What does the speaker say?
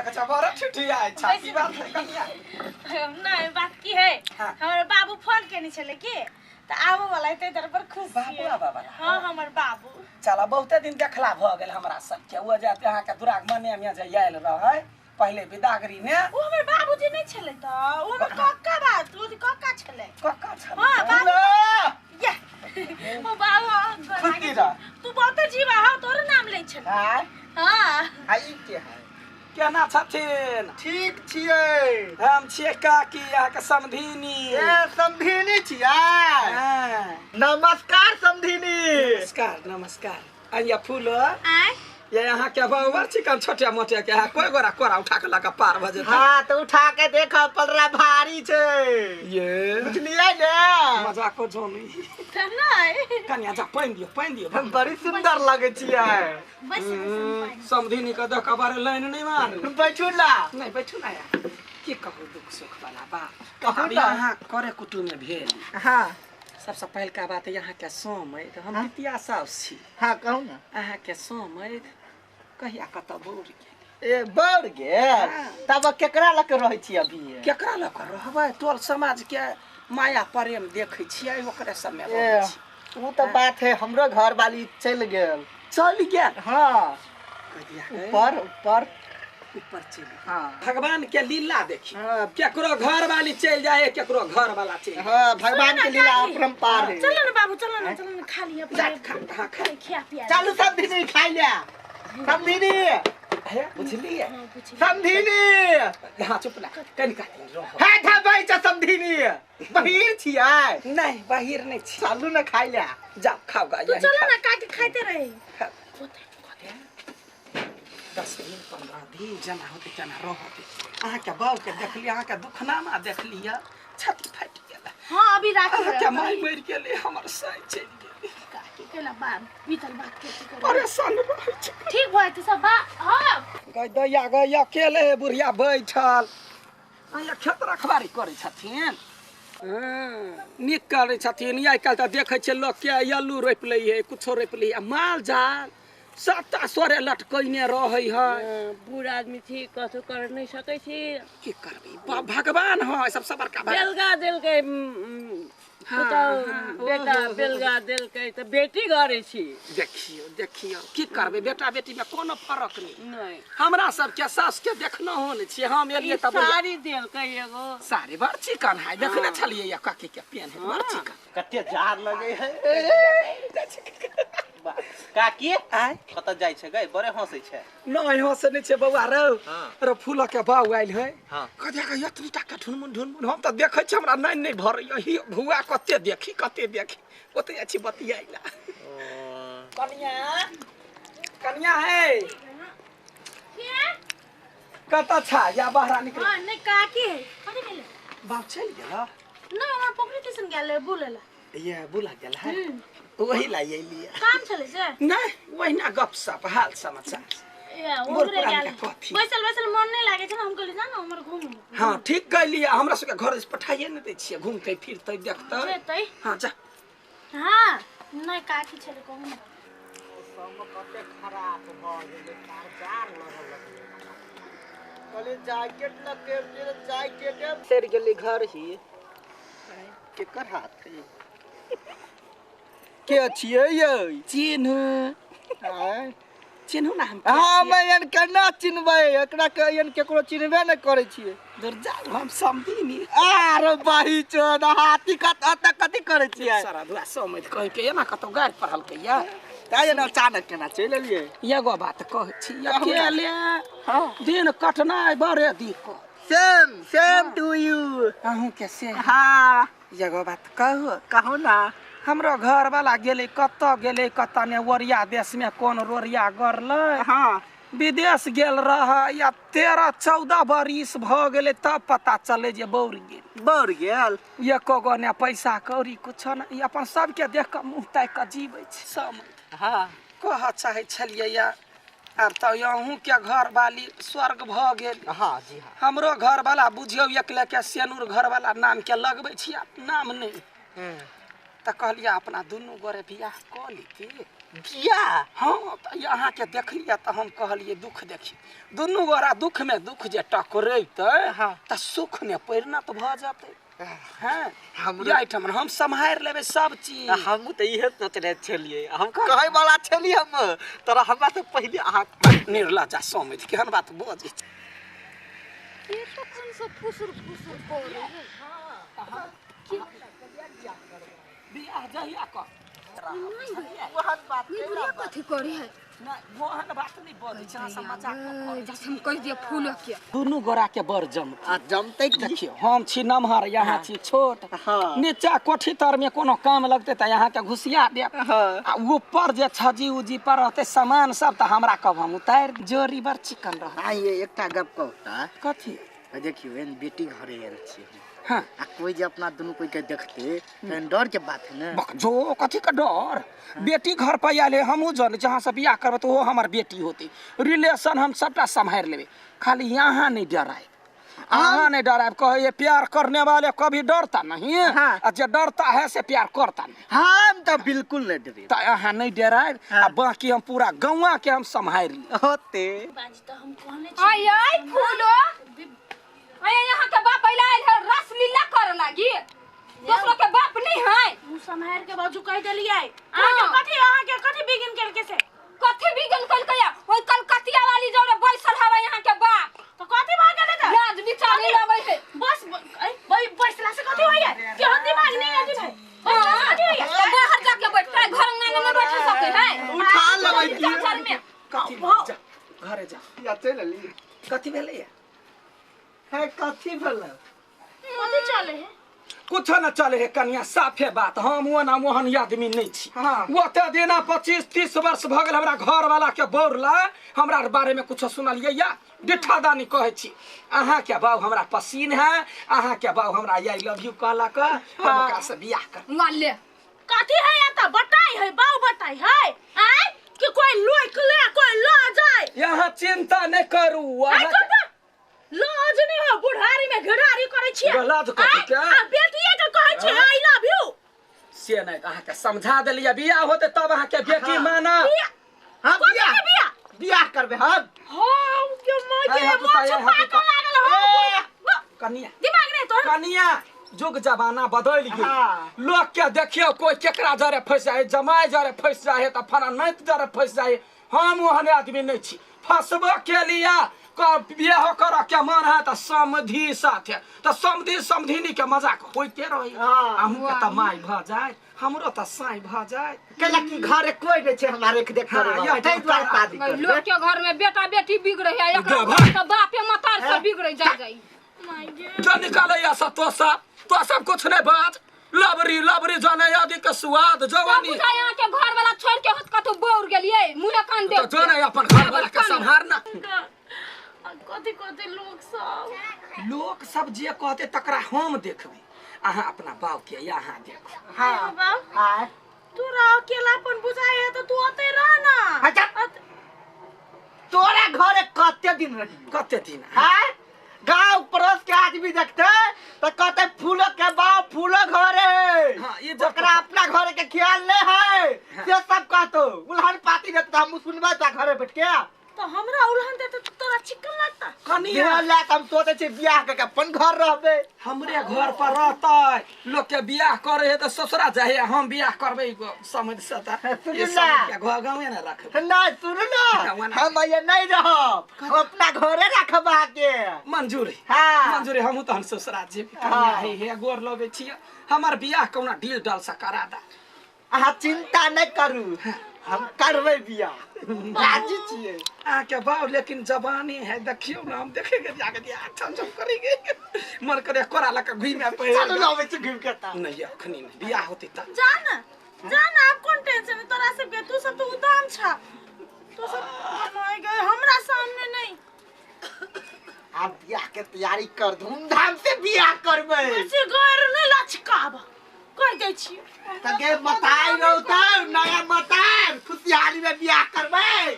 कच्चा बड़ा ठिठिया है छाती बात है कन्या नहीं बात की है हाँ। हमारे बाबू फोन केनी चले के तो आबो वाला है इधर पर खुश बाबू हां हमर बाबू चला बहुते दिन देखला भ गेल हमरा सब के वो जाते अहाँ के दुरागमने में जे आयल रहे पहले विदागरी ने वो हमर बाबूजी नहीं छले त वो हमर कक्का बात वो कक्का छले कक्का छले हां बाबू या ओ बाबू खुदी रा तू बहुते जीवा हो तोर नाम ले छले हां हां आई के है केना छथिन ठीक छियै हम छियै काकी अहाँ के समधिनी ए समधिनी छियै हां नमस्कार समधिनी नमस्कार अइया फूलो आय ये यहाँ के बावर चिकन छोटे मोटे के है कोई गोरा कोरा उठा के लगा पार भ जेता हाँ तो उठा के देखो पलरा भारी छै ये बुझलियै ने मजाक को जोनी नहीं कन्या जा पाइन दियो हम बड़ी सुंदर लगे छियै बस समधिनी के देख बारे लाइन नहीं मार बैठू ना नहीं बैठू ना यार की कहू दुख सुख वाला बात कहू अब ना। यहाँ करे कुटुम में भेल हाँ सबसे पहल का बात यहाँ के सोम है हम बिटिया साउस छी हाँ कहू ना अहाँ के सोम है कहिया कत बोर ए बढ़ गेल तब केकरा लग के रहै छी अभी केकरा लग रहबै तोर समाज के माया प्रेम देखे छियै ओकरे समय रहै छी वो तो बात है हमरो घर वाली चल गेल चल गेल हाँ कहिया ऊपर ऊपर ऊपर चल हाँ भगवान के लीला देखी हाँ केकरो घर वाली चल जाए केकरो घर वाला चल जाए हाँ भगवान के लीला अपरंपार है चलो ना बाबू चलो ना खा लिया खा खा खिया पिया चलू समधिनी खाइ ले समधिनी है बुझलिए समधिनी हाँ चुप ना कनिका रहो है धबै छ समधिनी बहिर छियै नहीं बाहर नहीं छी चलू ना खाइ ले जा खाओ गा तू चलो ना काट के खाते रहे 10 दिन 15 दिन जना होते जना रहते अहाँ के बाऊ के देख लिया अहाँ के दुखनामा देख लिया छाती फट गेल हां अभी राख अहाँ के माय मर गेले हमर साई चल गेल काटी केला बात बीतल बात के परेशान रहै छी ठीक भए त सब बा हां गैया अकेले बुढ़िया बैठल अहाँ खेत रखवारी करै छथिन नीक करै छथिन आइ काल्हि तऽ देखै छियै लोक के आलू रोपि लै है कुछो रोपि लै माल जाल सबटा सोरे लटकैने रहै है बूढ़ आदमी थी कथो कर नहीं सकै छी की करबै भगवान है सबसे बड़का बेलगा देलकै बेटा बेलगा देलकै त बेटी गरे छी देखियो की करबै बेटा बेटी में कोनो फर्क नहीं हमरा सब के सास के देखना हो ने छी हम एलिए तब साड़ी देलकै एगो साड़ी बड़ चिकन है देखने छलिए या काकी के पेन है बड़ चिकन कते जार लगे है काकी आय कत जाय छै गै बड़े हंसै छै नहीं हंसे नहीं छे बउआ रो फूल के बाऊ आइल है हां कदे के यत्री टा के ढुनमुन हम त देखै छी हमरा नहीं भरैया ही भुआ कते देखी ओते अछि बतियाइला कन्या है कत छा या बाहर निकल हां नहीं काकी है कथि मिले बाप चल गेला नहीं हमरा पोखरी टेशन गेल बुलेला ये बुला गेल है वही लाई लिया काम चले से नहीं वही ना गपसप हाल समाचार ए उधरे गेल बैसल मन नहीं लागे छ हम कहली जान हमर घूम हां ठीक कह लिया हमरा सब के घर से पठाइए न दै छियै घूमते फिरते देखते जेतै हां जा हां नहीं काकी छले कहू ना सब कते खराब भ गेलै कार लगल कहले जैकेट लगे तेरे जैकेट सेर गेली घर ही केकर हाथ है के छियै ये चिन्हू हां चिन्हू ना हम हां मैं एन केना चिन्हबै एकरा के एन केकरो चिन्हबे नै करै छियै दर्जा हम समधिनी आरे बाही चोद हाथी कथि करै छियै सारा दुआ समझ कह के एना कतो गाड़ पढ़ल के या ताय न अचानक केना चलि एलियै एगो बात कहै छी अकेले हां दिन कटनाय बड़े दिक्कत सेम टू यू अहूं के से हां एगो बात कहू ना हमरो घर वाला गेले कत ने ओरिया देश में कोन रोरिया गरलै हां विदेश गेल रह या 13-14 बरिस भ गेले तब पता चले जे बौर गेल एको गो ने पैसा कौड़ी कुछ न ई अपन सबके देख के मुंह ताक के जीवे छै सब हां कह चाहे छलिए या आब त अहूं के घर वाली स्वर्ग भ गेल हां जी हां हमरो घर वाला बुझियो एकले के सेनुर घर वाला नाम के लगबै छी नाम नहीं त कहलिया अपना दुनू गोरे बियाह क लीती बियाह हाँ तो यहाँ के देख लिया तो हम कहलिए दुख देखी दुनू गोरा दुख में दुख जे टकरेते हाँ। तो सुख में परिणत भ जाते हाँ हमरो एहिठाम हम सम्हारि लेबै सब चीज हम तो इहे सोच रहे छलिए हम कहे वाला छलिए हम तोरा हमरा से पहले अहाँ निर्लजा समित केहन बात बजै छै ये तो कौन सा फुसुर फुसुर कर रहे हैं बियाह जहिया कर वहन बात ये बुढ़िया कथी करे है नहीं मोहन बात नहीं बजै छै अहाँ मजाक जैसे हम कह दिए फूल के दुनू गोरा के बर जम आ जमते की देखियो हम छी नमहर यहाँ छी छोट हाँ। नीचा कोठी तर में कोनो काम लगते त यहाँ के घुसिया दे हाँ। आ ऊपर जे छजी उजी पर रहते सामान सब त हमरा कब हम उतार जोरी बर चिकन रह हाँ ये एकटा गप कहता कथी देखियो एन बेटी घरे आयल छी हाँ आ कोई जे अपना दुनू कोई के देखते तो डर के बात है ना बक जो कथी का डर बेटी घर पर आले हमहू जन जहाँ से बियाह करब तो वो हमार बेटी होती रिलेशन हम सबटा संभाल लेबे खाली यहाँ नहीं डराए यहाँ नहीं डराए कहे ये प्यार करने वाले कभी डरता नहीं है हाँ। और जो डरता है से प्यार करता नहीं हम तो बिल्कुल नहीं डरे तो यहाँ नहीं डराए हाँ। आ बाकी हम पूरा गौवा के हम संभाल ली होते बाजी तो हम कहने आई आई फूलो आई यहाँ के बाप आइला है रस लीला कर लागी दूसरों के बाप नहीं है मुंह संभाल के बाजू कह देलिए आहा के कथी बिगिन करके से कथी बिगन कल कया ओई कलकतिया वाली जो रे बैसल हवा यहाँ के बाप तो कथी भाग गेले त लाज बिचारी लगे है बस भाई बैसला से कथी होइए केहन दिमाग नहीं आती भाई बैसला से कथी होइए तो बाहर जाके बैठ के घर में न बैठ सके है उठा लेबै की घर में कथी जा घरे जा या चल ली कथी भेलै है कथी भेल कथी चले है कुछ न चले है कनिया साफे बात हम वो ना मोहन आदमी नहीं छी हाँ। वो ते देना 25-30 वर्ष भ गेल हमरा घर वाला के बोरला हमरा बारे में कुछ सुनलिए या डिठा दानी कहे छी अहाँ के बाबू हमरा पसीन है अहाँ के बाबू हमरा आई लव यू कहला का हम ओकरा से बियाह कर वाले कथी है या त बताई है बाऊ बताई है आय कि कोई लुक ले कोई ला जाए यहाँ चिंता नहीं करू आय अहाँ करबा लाज नहीं हो बुढ़ारी में घड़ारी करे छी लाज कथी के? आ बेटिए के कहे छी आई लव यू से नहीं अहाँ के समझा देलिए बियाह होते तब अहाँ के बेटी माना हम कथी के बिया बियाह करबे हम हां के मां हाय, के हाथ उठाइए, मुंह हाथ छुपा के लागल हो कनिया दिमाग नहीं तोर कनिया जुग जमाना बदल गेल हाँ। लोग के देखियो कोई केकरा जरे फंस जाए जमाई जरे फंस जाए त फना नहीं जरे फंस जाए हम ओहन आदमी नहीं छी फंसबो के लिया बियाह कर के मन है त समधी साथे त समधी समधिनी के मजाक होइते रही हाँ। हमहू के त माई भ जाए हमरो त साई भ जाए कला की घरे कोई नहीं छे हमारे के देख हाँ, करे यह तै द्वारा शादी लोग कर के घर में बेटा बेटी बिगड़े है एकरा देवा। घर के बापे मतार से बिगड़े जाई माय गे जो निकाले या सब तो सब कुछ नहीं बात लबरी लबरी जाने आदि के स्वाद जवानी बुझा यहाँ के घर वाला छोड़ के हत कतो बोर गेलिए मुंह कान दे तो जो नहीं अपन घर वाला के संभारना कथी कथी लोग सब जे कहते तकरा हम देखबे अहाँ अपना बाप के यहाँ देखो हां बाप हां तोरा अकेलापन बुझाए है तो तू आते रह ना अच्छा तोरा घरे कते दिन रही कते दिन हां गांव पड़ोस के आदमी देखते तो कहते फूलो के बाप फूलो घरे हाँ, ये ओकरा अपना घरे के ख्याल नहीं है से सब कहतो उल्हन पाती देता हम सुनबे ता घरे बैठ के तो हमरा उल्हन दे तो तोरा चिकन लगता कनिया बियाह ला हम सोचे छे बियाह के अपन घर रहबे हमरे घर पर रहते लोग के बियाह करे है तो ससुरा जाए हम बियाह करबे समझ सता सुन ये ना। समझ के घर गाँव ना रखबे ना सुन ना हम ये नहीं रहब हम अपना घरे रखबा के मंजूरी हाँ। मंजूरी हम तो ससुरा जी हाँ। हे गोर लगे छिए हमर बियाह कौना डील डाल सा करा दा अहाँ चिंता नहीं करू हम करबे बियाह राजी छिए आके बाव लेकिन जवानी है देखियो ना हम देखेंगे जाके दिया छम छम करेंगे मन करे कोरा लका घुइमे पे चलो लावे से घूम के ता नहीं अखनी नहीं बियाह होती त जान आप कौन टेंशन है तोरा से तू सब तो उदाम छा तो सब नहीं गए हमरा सामने नहीं आप बियाह के तैयारी कर धूमधाम से बियाह करबे ऐसे गैर नहीं लचकाब कह दे छी तगे बताई रहता नया मतार खुशहाली में बियाह करबे